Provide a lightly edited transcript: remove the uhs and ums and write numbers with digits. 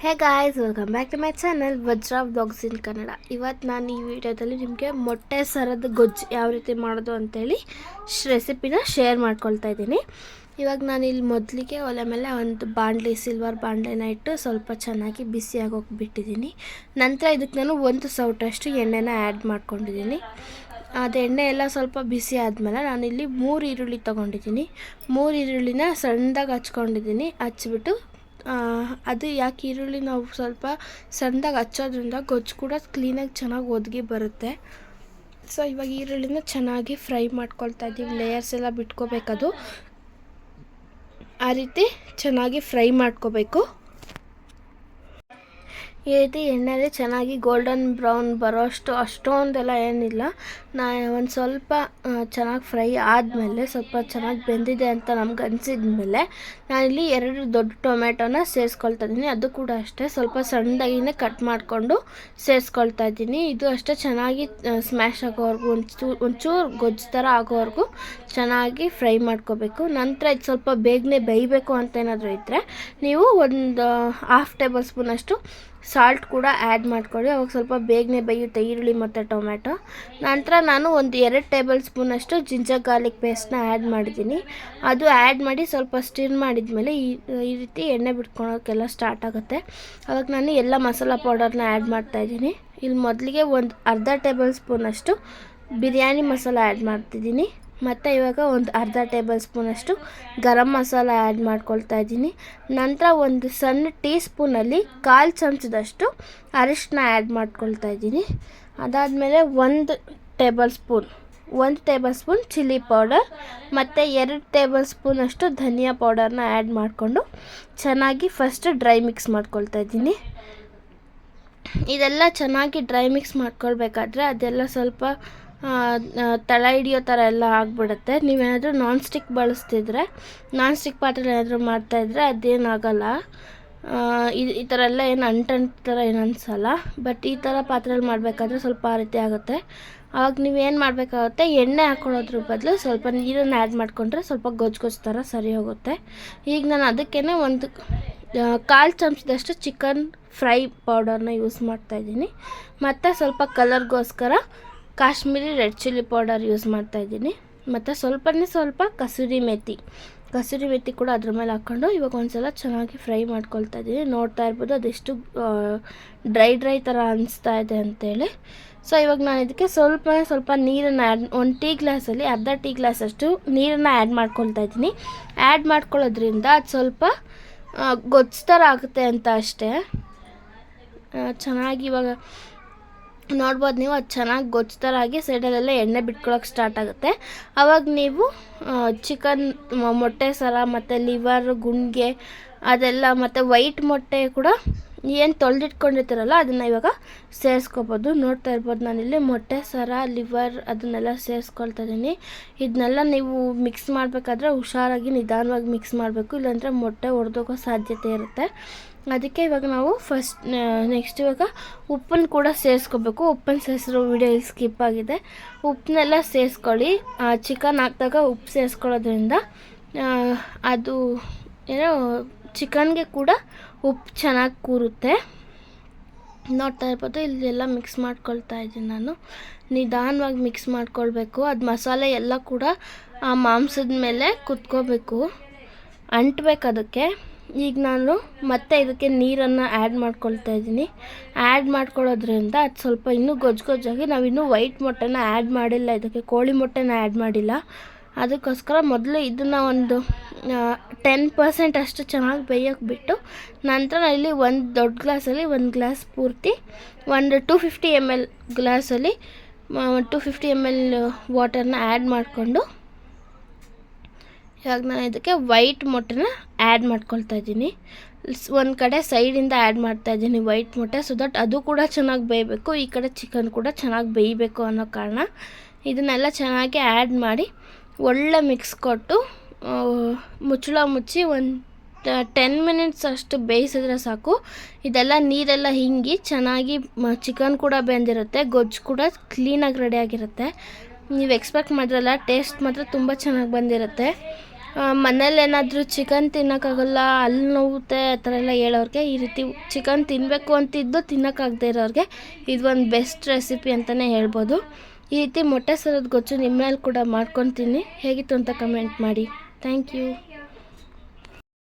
Hey guys, welcome back to my channel Vajra vlogs in Kannada. ಇವತ್ತು ನಾನು ಈ ವಿಡಿಯೋದಲ್ಲಿ ನಿಮಗೆ ಮೊಟ್ಟೆ ಸರದ ಗೊಜ್ಜು ಯಾವ ರೀತಿ ಮಾಡೋದು ಅಂತೇಳಿ ರೆಸಿಪಿನ ಶೇರ್ ಮಾಡ್ಕೊಳ್ತಾ ಇದ್ದೀನಿ. ಇವಾಗ ನಾನು ಇಲ್ಲಿ ಮೊದಲಿಗೆ ಒಲೆ ಮೇಲೆ ಒಂದು ಸಿಲ್ವರ್ ಬಾಣಲೆನ ಇಟ್ಟು ಸ್ವಲ್ಪ ಚೆನ್ನಾಗಿ ಬಿಸಿಯಾಗಿ ಹೋಗಿಬಿಟ್ಟಿದ್ದೀನಿ. ನಂತರ ಇದಕ್ಕೆ ನಾನು 1 ಸೌಟಷ್ಟು ಎಣ್ಣೆನ ಆ್ಯಡ್ ಮಾಡ್ಕೊಂಡಿದ್ದೀನಿ. ಅದು ಎಣ್ಣೆ ಎಲ್ಲ ಸ್ವಲ್ಪ ಬಿಸಿ ಆದಮೇಲೆ ನಾನಿಲ್ಲಿ 3 ಈರುಳ್ಳಿ ತೊಗೊಂಡಿದ್ದೀನಿ. 3 ಈರುಳ್ಳಿನ ಸಣ್ಣದಾಗಿ ಹಚ್ಕೊಂಡಿದ್ದೀನಿ. ಹಚ್ಬಿಟ್ಟು ಅದು ಯಾಕೆ ಈರುಳ್ಳಿ ನಾವು ಸ್ವಲ್ಪ ಸಣ್ಣದಾಗಿ ಹಚ್ಚೋದ್ರಿಂದ ಗೊಜ್ಜು ಕೂಡ ಕ್ಲೀನಾಗಿ ಚೆನ್ನಾಗಿ ಒದಗಿ ಬರುತ್ತೆ. ಸೊ ಇವಾಗ ಈರುಳ್ಳಿನ ಚೆನ್ನಾಗಿ ಫ್ರೈ ಮಾಡ್ಕೊಳ್ತಾ ಇದ್ದೀವಿ. ಲೇಯರ್ಸ್ ಎಲ್ಲ ಬಿಟ್ಕೋಬೇಕದು, ಆ ರೀತಿ ಚೆನ್ನಾಗಿ ಫ್ರೈ ಮಾಡ್ಕೋಬೇಕು. ಈ ರೀತಿ ಎಣ್ಣೆಯಲ್ಲಿ ಚೆನ್ನಾಗಿ ಗೋಲ್ಡನ್ ಬ್ರೌನ್ ಅಷ್ಟೊಂದೆಲ್ಲ ಏನಿಲ್ಲ. ಒಂದು ಸ್ವಲ್ಪ ಚೆನ್ನಾಗಿ ಫ್ರೈ ಆದಮೇಲೆ ಸ್ವಲ್ಪ ಚೆನ್ನಾಗಿ ಬೆಂದಿದೆ ಅಂತ ನಮ್ಗೆ ಅನಿಸಿದ್ಮೇಲೆ ನಾನಿಲ್ಲಿ 2 ದೊಡ್ಡ ಟೊಮೆಟೊನ ಸೇರಿಸ್ಕೊಳ್ತಾ ಇದ್ದೀನಿ. ಅದು ಕೂಡ ಅಷ್ಟೇ ಸ್ವಲ್ಪ ಸಣ್ಣದಾಗಿನೇ ಕಟ್ ಮಾಡಿಕೊಂಡು ಸೇರಿಸ್ಕೊಳ್ತಾ ಇದ್ದೀನಿ. ಇದು ಅಷ್ಟೇ ಚೆನ್ನಾಗಿ ಸ್ಮ್ಯಾಶ್ ಆಗೋವರೆಗೂ ಒಂಚೂರು ಗೊಜ್ಜು ಥರ ಆಗೋವರೆಗೂ ಚೆನ್ನಾಗಿ ಫ್ರೈ ಮಾಡ್ಕೋಬೇಕು. ನಂತರ ಇದು ಸ್ವಲ್ಪ ಬೇಗನೆ ಬೇಯಬೇಕು ಅಂತ ಏನಾದರೂ ಇದ್ದರೆ ನೀವು ಒಂದು 1/2 ಟೇಬಲ್ ಸ್ಪೂನಷ್ಟು ಸಾಲ್ಟ್ ಕೂಡ ಆ್ಯಡ್ ಮಾಡ್ಕೊಳ್ಳಿ. ಅವಾಗ ಸ್ವಲ್ಪ ಬೇಗನೆ ಬೇಯುತ್ತೆ ಈರುಳ್ಳಿ ಮತ್ತು ಟೊಮೆಟೊ. ನಂತರ ನಾನು ಒಂದು 2 ಟೇಬಲ್ ಸ್ಪೂನಷ್ಟು ಜಿಂಜರ್ ಗಾರ್ಲಿಕ್ ಪೇಸ್ಟ್ನ ಆ್ಯಡ್ ಮಾಡಿದ್ದೀನಿ. ಅದು ಆ್ಯಡ್ ಮಾಡಿ ಸ್ವಲ್ಪ ಸ್ಟಿರ್ ಮಾಡಿದ್ಮೇಲೆ ಈ ರೀತಿ ಎಣ್ಣೆ ಬಿಟ್ಕೊಳೋಕ್ಕೆಲ್ಲ ಸ್ಟಾರ್ಟ್ ಆಗುತ್ತೆ. ಅವಾಗ ನಾನು ಎಲ್ಲ ಮಸಾಲ ಪೌಡರ್ನ ಆ್ಯಡ್ ಮಾಡ್ತಾಯಿದ್ದೀನಿ. ಇಲ್ಲಿ ಮೊದಲಿಗೆ ಒಂದು ಅರ್ಧ ಟೇಬಲ್ ಸ್ಪೂನಷ್ಟು ಬಿರಿಯಾನಿ ಮಸಾಲ ಆ್ಯಡ್ ಮಾಡ್ತಿದ್ದೀನಿ. ಮತ್ತು ಇವಾಗ ಒಂದು ಅರ್ಧ ಟೇಬಲ್ ಸ್ಪೂನಷ್ಟು ಗರಂ ಮಸಾಲ ಆ್ಯಡ್ ಮಾಡ್ಕೊಳ್ತಾ ಇದ್ದೀನಿ. ನಂತರ ಒಂದು ಸಣ್ಣ ಟೀ ಸ್ಪೂನಲ್ಲಿ 1/4 ಚಮಚದಷ್ಟು ಅರಿಶಿನ ಆ್ಯಡ್ ಮಾಡ್ಕೊಳ್ತಾ ಇದ್ದೀನಿ. ಅದಾದಮೇಲೆ 1 ಟೇಬಲ್ ಸ್ಪೂನ್ ಚಿಲ್ಲಿ ಪೌಡರ್ ಮತ್ತು 2 ಟೇಬಲ್ ಸ್ಪೂನಷ್ಟು ಧನಿಯಾ ಪೌಡರ್ನ ಆ್ಯಡ್ ಮಾಡಿಕೊಂಡು ಚೆನ್ನಾಗಿ ಫಸ್ಟ್ ಡ್ರೈ ಮಿಕ್ಸ್ ಮಾಡ್ಕೊಳ್ತಾ ಇದ್ದೀನಿ. ಇದೆಲ್ಲ ಚೆನ್ನಾಗಿ ಡ್ರೈ ಮಿಕ್ಸ್ ಮಾಡ್ಕೊಳ್ಬೇಕಾದ್ರೆ ಅದೆಲ್ಲ ಸ್ವಲ್ಪ ತಳ ಹಿಡಿಯೋ ಥರ ಎಲ್ಲ ಆಗಿಬಿಡುತ್ತೆ. ನೀವೇನಾದರೂ ನಾನ್ ಸ್ಟಿಕ್ ಬಳಸ್ತಿದ್ರೆ, ನಾನ್ ಸ್ಟಿಕ್ ಪಾತ್ರೆ ಏನಾದರೂ ಮಾಡ್ತಾಯಿದ್ರೆ ಅದೇನಾಗಲ್ಲ. ಈ ಥರ ಎಲ್ಲ ಏನು ಅಂಟು ಥರ ಏನು ಅನಿಸಲ್ಲ. ಬಟ್ ಈ ಥರ ಪಾತ್ರೆಯಲ್ಲಿ ಮಾಡಬೇಕಾದ್ರೆ ಸ್ವಲ್ಪ ಆ ರೀತಿ ಆಗುತ್ತೆ. ಆವಾಗ ನೀವೇನು ಮಾಡಬೇಕಾಗುತ್ತೆ, ಎಣ್ಣೆ ಹಾಕೊಳ್ಳೋದ್ರ ಬದಲು ಸ್ವಲ್ಪ ನೀರನ್ನು ಆ್ಯಡ್ ಮಾಡಿಕೊಂಡ್ರೆ ಸ್ವಲ್ಪ ಗೊಜ್ಜು ಥರ ಸರಿ ಹೋಗುತ್ತೆ. ಈಗ ನಾನು ಅದಕ್ಕೇ ಒಂದು 1/4 ಚಮಚದಷ್ಟು ಚಿಕನ್ ಫ್ರೈ ಪೌಡರ್ನ ಯೂಸ್ ಮಾಡ್ತಾಯಿದ್ದೀನಿ. ಮತ್ತು ಸ್ವಲ್ಪ ಕಲರ್ಗೋಸ್ಕರ Kashmiri red chilli powder use ಮಾಡ್ತಾಯಿದ್ದೀನಿ. ಮತ್ತು ಸ್ವಲ್ಪ ಕಸೂರಿ ಮೆಥಿ ಕೂಡ ಅದ್ರ ಮೇಲೆ ಹಾಕ್ಕೊಂಡು ಇವಾಗ ಒಂದ್ಸಲ ಚೆನ್ನಾಗಿ ಫ್ರೈ ಮಾಡ್ಕೊಳ್ತಾ ಇದ್ದೀನಿ. ನೋಡ್ತಾ ಇರ್ಬೋದು ಅದೆಷ್ಟು ಡ್ರೈ ಥರ ಅನಿಸ್ತಾ ಇದೆ ಅಂತೇಳಿ. ಸೊ ಇವಾಗ ನಾನು ಇದಕ್ಕೆ ಸ್ವಲ್ಪ ನೀರನ್ನು ಒಂದು ಟೀ ಗ್ಲಾಸಲ್ಲಿ ಅರ್ಧ ಟೀ ಗ್ಲಾಸಷ್ಟು ನೀರನ್ನು ಆ್ಯಡ್ ಮಾಡ್ಕೊಳ್ತಾ ಇದ್ದೀನಿ. ಆ್ಯಡ್ ಮಾಡ್ಕೊಳ್ಳೋದ್ರಿಂದ ಅದು ಸ್ವಲ್ಪ ಗೊಜ್ಜು ಥರ ಆಗುತ್ತೆ ಅಂತ ಅಷ್ಟೇ. ಚೆನ್ನಾಗಿ ಇವಾಗ ನೋಡ್ಬೋದು ನೀವು, ಅದು ಚೆನ್ನಾಗಿ ಗೊಜ್ಜು ಥರ ಆಗಿ ಸೈಡಲ್ಲೆಲ್ಲ ಎಣ್ಣೆ ಬಿಟ್ಕೊಳ್ಳೋಕೆ ಸ್ಟಾರ್ಟ್ ಆಗುತ್ತೆ. ಆವಾಗ ನೀವು ಚಿಕನ್ ಮೊಟ್ಟೆ ಸರ ಮತ್ತು ಲಿವರ್ ಗುಂಡಿಗೆ ಅದೆಲ್ಲ ಮತ್ತು ವೈಟ್ ಮೊಟ್ಟೆ ಕೂಡ ಏನು ತೊಳೆದಿಟ್ಕೊಂಡಿರ್ತೀರಲ್ಲ ಅದನ್ನು ಇವಾಗ ಸೇರಿಸ್ಕೋಬೋದು. ನೋಡ್ತಾ ಇರ್ಬೋದು ನಾನಿಲ್ಲಿ ಮೊಟ್ಟೆ ಸರ ಲಿವರ್ ಅದನ್ನೆಲ್ಲ ಸೇರಿಸ್ಕೊಳ್ತಾ ಇದ್ದೀನಿ. ಇದನ್ನೆಲ್ಲ ನೀವು ಮಿಕ್ಸ್ ಮಾಡಬೇಕಾದ್ರೆ ಹುಷಾರಾಗಿ ನಿಧಾನವಾಗಿ ಮಿಕ್ಸ್ ಮಾಡಬೇಕು, ಇಲ್ಲಾಂದರೆ ಮೊಟ್ಟೆ ಒಡೆದೋಗೋ ಸಾಧ್ಯತೆ ಇರುತ್ತೆ. ಅದಕ್ಕೆ ಇವಾಗ ನಾವು ನೆಕ್ಸ್ಟ್ ಇವಾಗ ಉಪ್ಪನ್ನು ಕೂಡ ಸೇರಿಸ್ಕೋಬೇಕು. ಉಪ್ಪನ್ನು ಸೇರಿಸಿರೋ ವಿಡಿಯೋ ಇಲ್ಲಿ ಸ್ಕಿಪ್ ಆಗಿದೆ. ಉಪ್ಪನ್ನೆಲ್ಲ ಸೇರಿಸ್ಕೊಳ್ಳಿ. ಚಿಕನ್ ಹಾಕಿದಾಗ ಉಪ್ಪು ಸೇರಿಸ್ಕೊಳ್ಳೋದ್ರಿಂದ ಅದು ಏನೋ ಚಿಕನ್ಗೆ ಕೂಡ ಉಪ್ಪು ಚೆನ್ನಾಗಿ ಕೂರುತ್ತೆ. ನೋಡ್ತಾ ಇರ್ಬೋದು ಇಲ್ಲೆಲ್ಲ ಮಿಕ್ಸ್ ಮಾಡ್ಕೊಳ್ತಾ ಇದ್ದೀನಿ ನಾನು. ನಿಧಾನವಾಗಿ ಮಿಕ್ಸ್ ಮಾಡ್ಕೊಳ್ಬೇಕು. ಅದು ಮಸಾಲೆ ಎಲ್ಲ ಕೂಡ ಆ ಮಾಂಸದ ಮೇಲೆ ಕುತ್ಕೋಬೇಕು, ಅಂಟಬೇಕು ಅದಕ್ಕೆ. ಈಗ ನಾನು ಮತ್ತೆ ಇದಕ್ಕೆ ನೀರನ್ನು ಆ್ಯಡ್ ಮಾಡ್ಕೊಳ್ತಾ ಇದ್ದೀನಿ. ಆ್ಯಡ್ ಮಾಡ್ಕೊಳ್ಳೋದ್ರಿಂದ ಅದು ಸ್ವಲ್ಪ ಇನ್ನೂ ಗೊಜ್ಜಾಗಿ, ನಾವಿನ್ನೂ ವೈಟ್ ಮೊಟ್ಟೆನ ಆ್ಯಡ್ ಮಾಡಿಲ್ಲ, ಇದಕ್ಕೆ ಕೋಳಿ ಮೊಟ್ಟೆನ ಆ್ಯಡ್ ಮಾಡಿಲ್ಲ. ಅದಕ್ಕೋಸ್ಕರ ಮೊದಲು ಇದನ್ನು ಒಂದು 10% ಅಷ್ಟು ಚೆನ್ನಾಗಿ ಬೇಯೋಕ್ಕೆ ಬಿಟ್ಟು ನಂತರ ಇಲ್ಲಿ ಒಂದು ದೊಡ್ಡ ಗ್ಲಾಸಲ್ಲಿ 1 ಗ್ಲಾಸ್ ಪೂರ್ತಿ ಒಂದು 250 ml ಗ್ಲಾಸಲ್ಲಿ 250 ml ವಾಟರ್ನ ಆ್ಯಡ್ ಮಾಡಿಕೊಂಡು ಇವಾಗ ನಾನು ಇದಕ್ಕೆ ವೈಟ್ ಮೊಟ್ಟೆನ ಆ್ಯಡ್ ಮಾಡ್ಕೊಳ್ತಾ ಇದ್ದೀನಿ. ಒಂದು ಕಡೆ ಸೈಡಿಂದ ಆ್ಯಡ್ ಮಾಡ್ತಾಯಿದ್ದೀನಿ ವೈಟ್ ಮೊಟ್ಟೆ, ಸೊ ದಟ್ ಅದು ಕೂಡ ಚೆನ್ನಾಗಿ ಬೇಯಬೇಕು, ಈ ಕಡೆ ಚಿಕನ್ ಕೂಡ ಚೆನ್ನಾಗಿ ಬೇಯಬೇಕು ಅನ್ನೋ ಕಾರಣ. ಇದನ್ನೆಲ್ಲ ಚೆನ್ನಾಗಿ ಆ್ಯಡ್ ಮಾಡಿ ಒಳ್ಳೆ ಮಿಕ್ಸ್ ಕೊಟ್ಟು ಮುಚ್ಚಳ ಮುಚ್ಚಿ ಒಂದು 10 ಮಿನಿಟ್ಸ್ ಅಷ್ಟು ಬೇಯಿಸಿದ್ರೆ ಸಾಕು. ಇದೆಲ್ಲ ನೀರೆಲ್ಲ ಹಿಂಗಿ ಚೆನ್ನಾಗಿ ಚಿಕನ್ ಕೂಡ ಬೆಂದಿರುತ್ತೆ, ಗೊಜ್ಜು ಕೂಡ ಕ್ಲೀನಾಗಿ ರೆಡಿಯಾಗಿರುತ್ತೆ. ನೀವು ಎಕ್ಸ್ಪೆಕ್ಟ್ ಮಾಡಿರಲ್ಲ, ಟೇಸ್ಟ್ ಮಾತ್ರ ತುಂಬ ಚೆನ್ನಾಗಿ ಬಂದಿರುತ್ತೆ. ಮನೇಲೇನಾದರೂ ಚಿಕನ್ ತಿನ್ನೋಕ್ಕಾಗಲ್ಲ ಅಲ್ಲಿ ನೋವುತ್ತೆ ಆ ಥರ ಎಲ್ಲ ಹೇಳೋರಿಗೆ ಈ ರೀತಿ ಚಿಕನ್ ತಿನ್ನಬೇಕು ಅಂತಿದ್ದು ತಿನ್ನೋಕ್ಕಾಗದೇ ಇರೋರಿಗೆ ಇದು ಒಂದು ಬೆಸ್ಟ್ ರೆಸಿಪಿ ಅಂತಲೇ ಹೇಳ್ಬೋದು. ಈ ರೀತಿ ಮೊಟ್ಟೆ ಸರದ ಗೊಜ್ಜು ನಿಮ್ಮನೇಲಿ ಕೂಡ ಮಾಡ್ಕೊಂಡು ತಿನ್ನಿ. ಹೇಗಿತ್ತು ಅಂತ ಕಮೆಂಟ್ ಮಾಡಿ. Thank you.